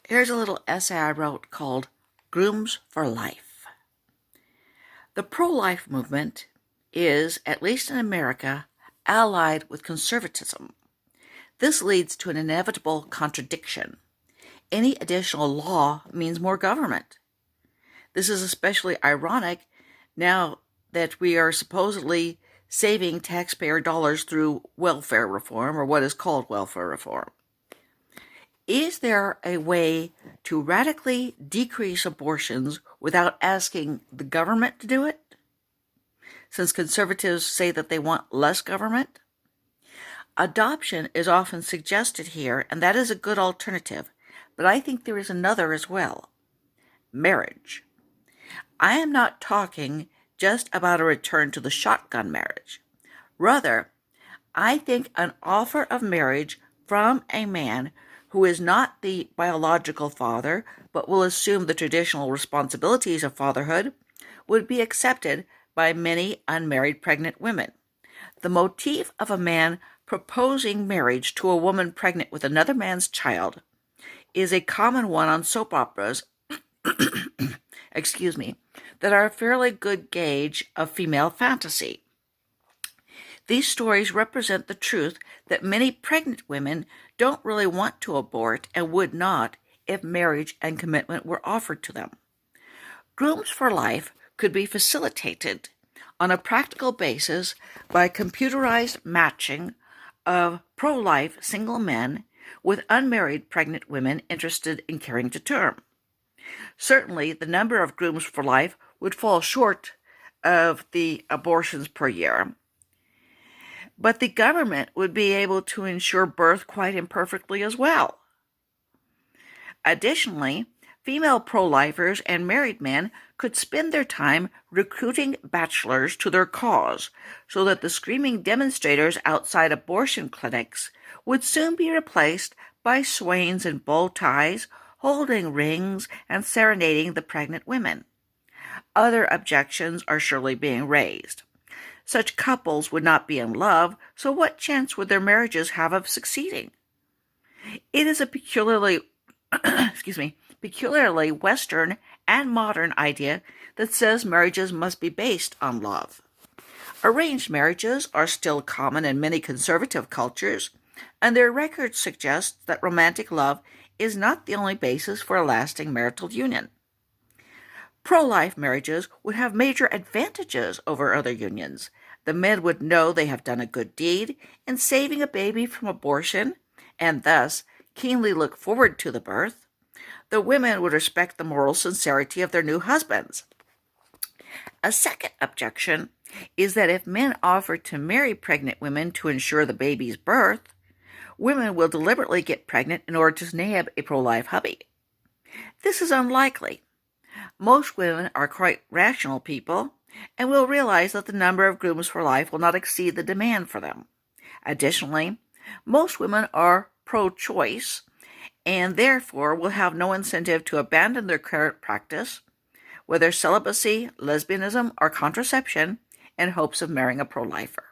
Here's a little essay I wrote called Grooms for Life. The pro-life movement is, at least in America, allied with conservatism. This leads to an inevitable contradiction. Any additional law means more government. This is especially ironic now that we are supposedly saving taxpayer dollars through welfare reform, or what is called welfare reform. Is there a way to radically decrease abortions without asking the government to do it? Since conservatives say that they want less government? Adoption is often suggested here, and that is a good alternative, but I think there is another as well. Marriage. I am not talking just about a return to the shotgun marriage. Rather, I think an offer of marriage from a man who is not the biological father, but will assume the traditional responsibilities of fatherhood, would be accepted by many unmarried pregnant women. The motif of a man proposing marriage to a woman pregnant with another man's child is a common one on soap operas, that are a fairly good gauge of female fantasy. These stories represent the truth that many pregnant women don't really want to abort and would not if marriage and commitment were offered to them. Grooms for Life could be facilitated on a practical basis by computerized matching of pro-life single men with unmarried pregnant women interested in carrying to term. Certainly, the number of Grooms for Life would fall short of the abortions per year, but the government would be able to ensure birth quite imperfectly as well. Additionally, female pro-lifers and married men could spend their time recruiting bachelors to their cause, so that the screaming demonstrators outside abortion clinics would soon be replaced by swains in bow ties, holding rings and serenading the pregnant women. Other objections are surely being raised. Such couples would not be in love, so what chance would their marriages have of succeeding? It is a peculiarly Western and modern idea that says marriages must be based on love. Arranged marriages are still common in many conservative cultures, and their record suggests that romantic love is not the only basis for a lasting marital union. Pro-life marriages would have major advantages over other unions. The men would know they have done a good deed in saving a baby from abortion, and thus keenly look forward to the birth. The women would respect the moral sincerity of their new husbands. A second objection is that if men offer to marry pregnant women to ensure the baby's birth, women will deliberately get pregnant in order to nab a pro-life hubby. This is unlikely. Most women are quite rational people and will realize that the number of Grooms for Life will not exceed the demand for them. Additionally, most women are pro-choice and therefore will have no incentive to abandon their current practice, whether celibacy, lesbianism, or contraception, in hopes of marrying a pro-lifer.